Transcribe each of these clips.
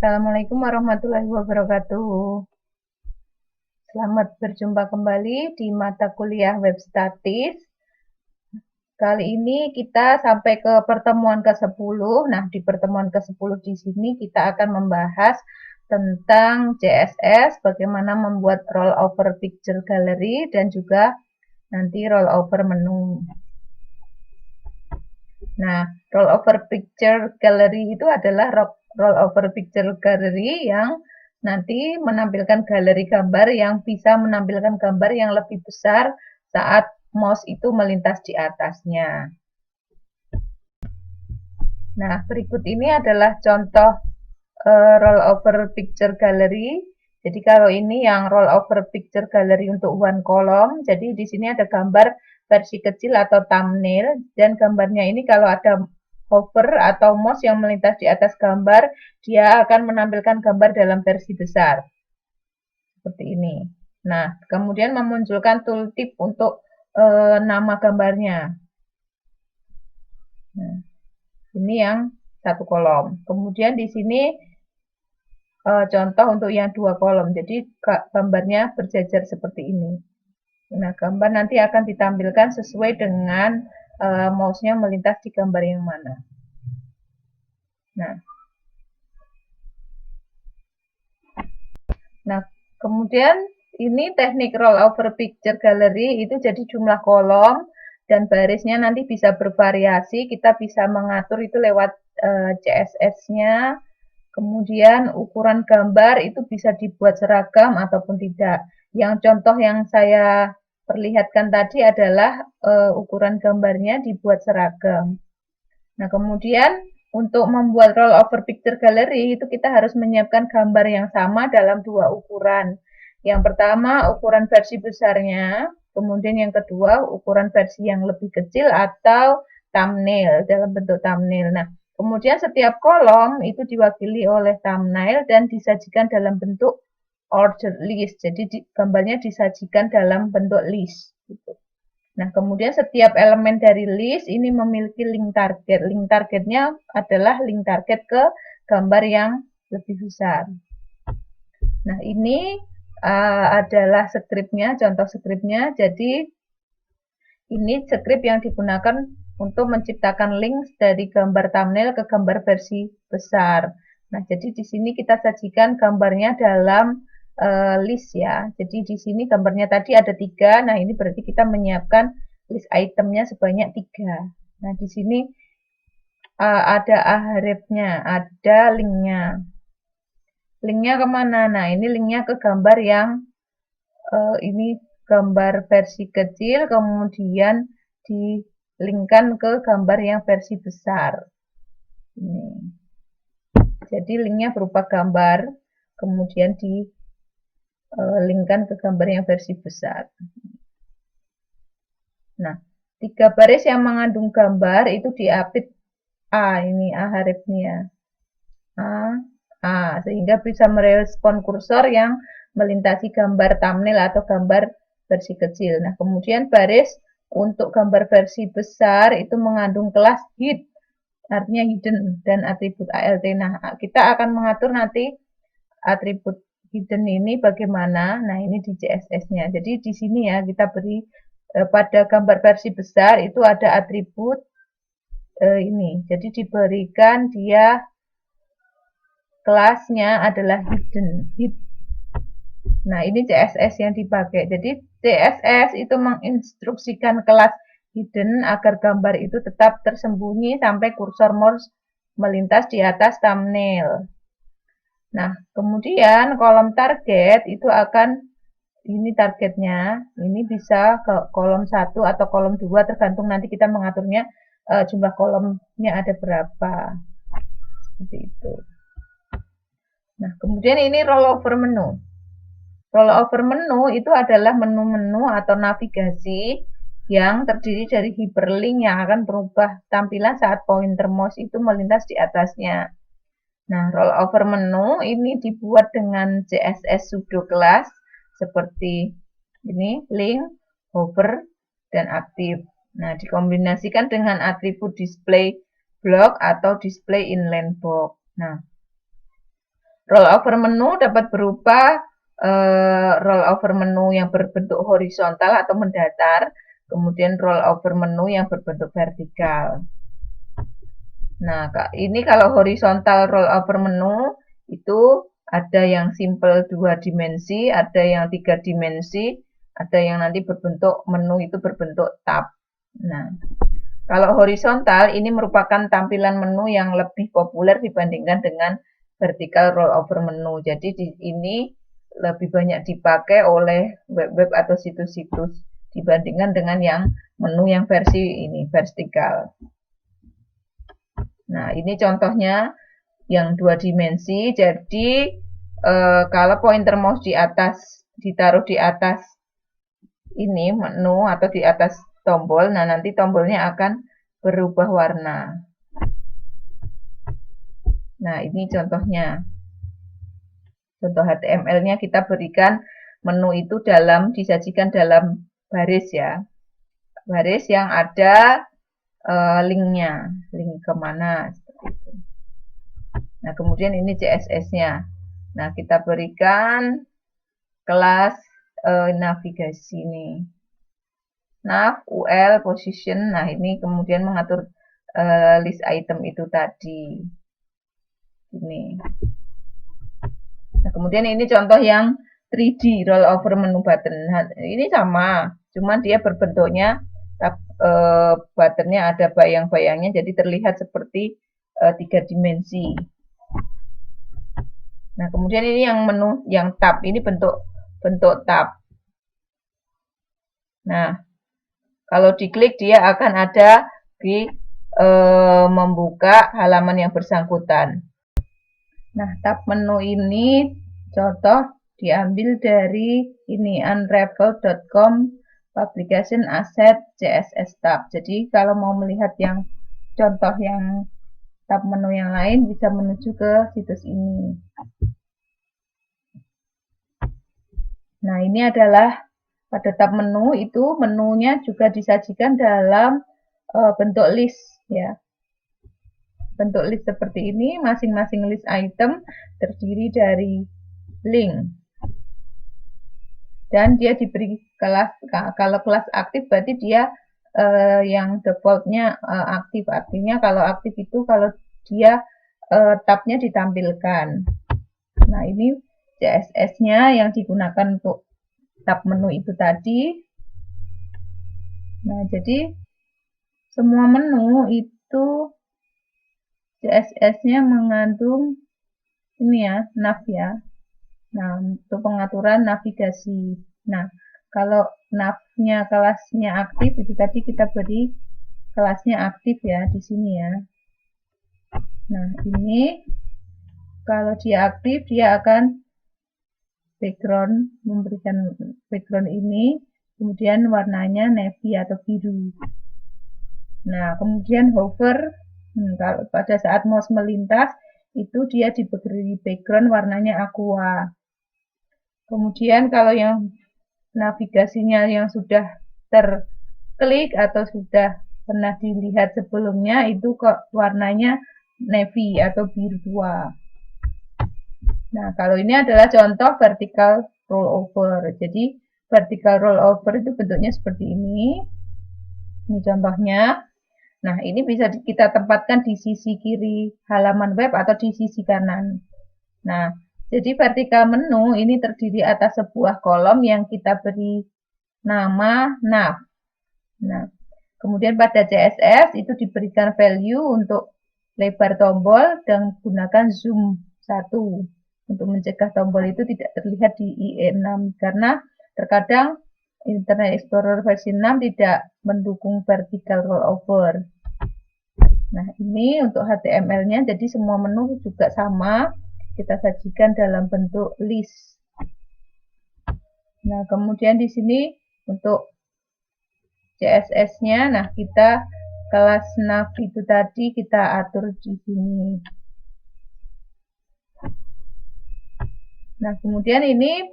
Assalamualaikum warahmatullahi wabarakatuh. Selamat berjumpa kembali di mata kuliah web statis. Kali ini kita sampai ke pertemuan ke-10. Nah, di pertemuan ke-10 di sini kita akan membahas tentang CSS, bagaimana membuat rollover picture gallery dan juga nanti rollover menu. Nah, rollover picture gallery itu adalah rollover picture gallery yang nanti menampilkan galeri gambar yang bisa menampilkan gambar yang lebih besar saat mouse itu melintas di atasnya. Nah, berikut ini adalah contoh rollover picture gallery. Jadi kalau ini yang rollover picture gallery untuk one column, jadi di sini ada gambar versi kecil atau thumbnail, dan gambarnya ini kalau ada hover atau mouse yang melintas di atas gambar, dia akan menampilkan gambar dalam versi besar. Seperti ini. Nah, kemudian memunculkan tooltip untuk nama gambarnya. Nah, ini yang satu kolom. Kemudian di sini contoh untuk yang dua kolom. Jadi gambarnya berjajar seperti ini. Nah, gambar nanti akan ditampilkan sesuai dengan mouse-nya melintas di gambar yang mana. Nah, kemudian ini teknik rollover picture gallery itu jadi jumlah kolom dan barisnya nanti bisa bervariasi. Kita bisa mengatur itu lewat CSS-nya. Kemudian ukuran gambar itu bisa dibuat seragam ataupun tidak. Yang contoh yang saya perlihatkan tadi adalah ukuran gambarnya dibuat seragam. Nah, kemudian untuk membuat rollover picture gallery itu kita harus menyiapkan gambar yang sama dalam dua ukuran. Yang pertama ukuran versi besarnya, kemudian yang kedua ukuran versi yang lebih kecil atau thumbnail, dalam bentuk thumbnail. Nah, kemudian setiap kolom itu diwakili oleh thumbnail dan disajikan dalam bentuk ordered list. Jadi gambarnya disajikan dalam bentuk list. Gitu. Nah, kemudian setiap elemen dari list ini memiliki link target. Link targetnya adalah link target ke gambar yang lebih besar. Nah, ini adalah skripnya, contoh skripnya. Jadi, ini skrip yang digunakan untuk menciptakan link dari gambar thumbnail ke gambar versi besar. Nah, jadi di sini kita sajikan gambarnya dalam list ya. Jadi di sini gambarnya tadi ada 3. Nah, ini berarti kita menyiapkan list itemnya sebanyak 3. Nah, di sini ada ahrefnya, ada linknya. Linknya kemana? Nah, ini linknya ke gambar yang ini gambar versi kecil, kemudian dilingkan ke gambar yang versi besar. Ini. Jadi linknya berupa gambar, kemudian dilingkan ke gambar yang versi besar. Nah, 3 baris yang mengandung gambar itu diapit A, ini A harifnya. A, sehingga bisa merespon kursor yang melintasi gambar thumbnail atau gambar versi kecil. Nah, kemudian baris untuk gambar versi besar itu mengandung kelas hid, artinya hidden, dan atribut ALT. Nah, kita akan mengatur nanti atribut hidden ini bagaimana. Nah, ini di CSS-nya. Jadi di sini ya kita beri pada gambar versi besar itu ada atribut ini. Jadi diberikan dia kelasnya adalah hidden. Nah, ini CSS yang dipakai. Jadi CSS itu menginstruksikan kelas hidden agar gambar itu tetap tersembunyi sampai kursor mouse melintas di atas thumbnail. Nah, kemudian kolom target itu akan ini targetnya, ini bisa ke kolom 1 atau kolom 2 tergantung nanti kita mengaturnya jumlah kolomnya ada berapa. Seperti itu. Nah, kemudian ini rollover menu. Rollover menu itu adalah menu-menu atau navigasi yang terdiri dari hyperlink yang akan berubah tampilan saat pointer mouse itu melintas di atasnya. Nah, rollover menu ini dibuat dengan CSS pseudo class seperti ini, link, hover, dan aktif. Nah, dikombinasikan dengan atribut display block atau display inline box. Nah, Rollover menu dapat berupa rollover menu yang berbentuk horizontal atau mendatar, kemudian rollover menu yang berbentuk vertikal. Nah, ini kalau horizontal rollover menu itu ada yang simple 2 dimensi, ada yang 3 dimensi, ada yang nanti berbentuk menu itu berbentuk tab. Nah, kalau horizontal ini merupakan tampilan menu yang lebih populer dibandingkan dengan vertical rollover menu. Jadi ini lebih banyak dipakai oleh web-web atau situs-situs dibandingkan dengan yang menu yang versi ini vertikal. Nah, ini contohnya yang 2 dimensi. Jadi kalau pointer mouse di atas ditaruh di atas ini menu atau di atas tombol, nah nanti tombolnya akan berubah warna. Nah, ini contohnya. Contoh HTML-nya kita berikan menu itu disajikan dalam baris ya. Baris yang ada linknya, link kemana seperti itu. Nah, kemudian ini CSS-nya. Nah, kita berikan kelas navigasi nih. Nav, UL, position. Nah, ini kemudian mengatur list item itu tadi. Ini. Nah, kemudian ini contoh yang 3D rollover menu button. Nah, ini sama, cuman dia berbentuknya buttonnya ada bayang-bayangnya, jadi terlihat seperti 3 dimensi. Nah, kemudian ini yang menu yang tab, ini bentuk tab. Nah, kalau diklik dia akan ada di membuka halaman yang bersangkutan. Nah, tab menu ini contoh diambil dari ini unravel.com publication asset CSS tab. Jadi kalau mau melihat yang contoh yang tab menu yang lain bisa menuju ke situs ini. Nah, ini adalah pada tab menu itu menunya juga disajikan dalam bentuk list ya. Bentuk list seperti ini, masing-masing list item terdiri dari link. Dan dia diberi kelas, kalau kelas aktif berarti dia yang defaultnya aktif. Artinya kalau aktif itu kalau dia tabnya ditampilkan. Nah, ini CSS-nya yang digunakan untuk tab menu itu tadi. Nah, jadi semua menu itu CSS-nya mengandung ini ya, nav ya. Nah, untuk pengaturan navigasi. Nah, kalau nav-nya kelasnya aktif itu tadi kita beri kelasnya aktif ya di sini ya. Nah, ini kalau dia aktif dia akan background, memberikan background ini, kemudian warnanya navy atau biru. Nah, kemudian hover, kalau pada saat mouse melintas itu dia diberi background warnanya aqua. Kemudian kalau yang navigasinya yang sudah terklik atau sudah pernah dilihat sebelumnya itu kok warnanya navy atau biru tua. Nah, kalau ini adalah contoh vertical rollover. Jadi vertical rollover itu bentuknya seperti ini. Ini contohnya. Nah, ini bisa kita tempatkan di sisi kiri halaman web atau di sisi kanan. Nah, jadi vertikal menu ini terdiri atas sebuah kolom yang kita beri nama nav. Nah, kemudian pada CSS itu diberikan value untuk lebar tombol dan gunakan zoom 1 untuk mencegah tombol itu tidak terlihat di IE6 karena terkadang Internet Explorer versi 6 tidak mendukung vertical rollover. Nah, ini untuk HTML-nya, jadi semua menu juga sama, kita sajikan dalam bentuk list. Nah, kemudian di sini untuk CSS-nya, nah kita kelas nav itu tadi kita atur di sini. Nah, kemudian ini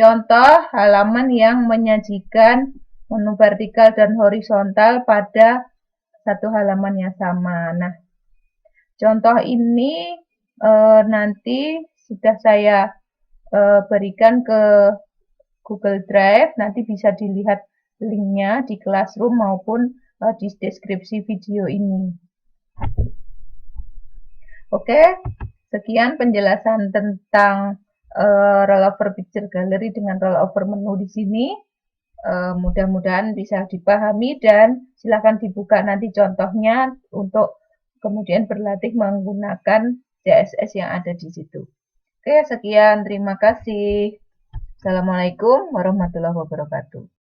contoh halaman yang menyajikan menu vertikal dan horizontal pada satu halaman yang sama. Nah, contoh ini nanti sudah saya berikan ke Google Drive, nanti bisa dilihat linknya di Classroom maupun di deskripsi video ini. Oke, sekian penjelasan tentang rollover picture gallery dengan rollover menu di sini. Mudah-mudahan bisa dipahami dan silakan dibuka nanti contohnya untuk kemudian berlatih menggunakan CSS yang ada di situ. Oke, sekian. Terima kasih. Assalamualaikum warahmatullahi wabarakatuh.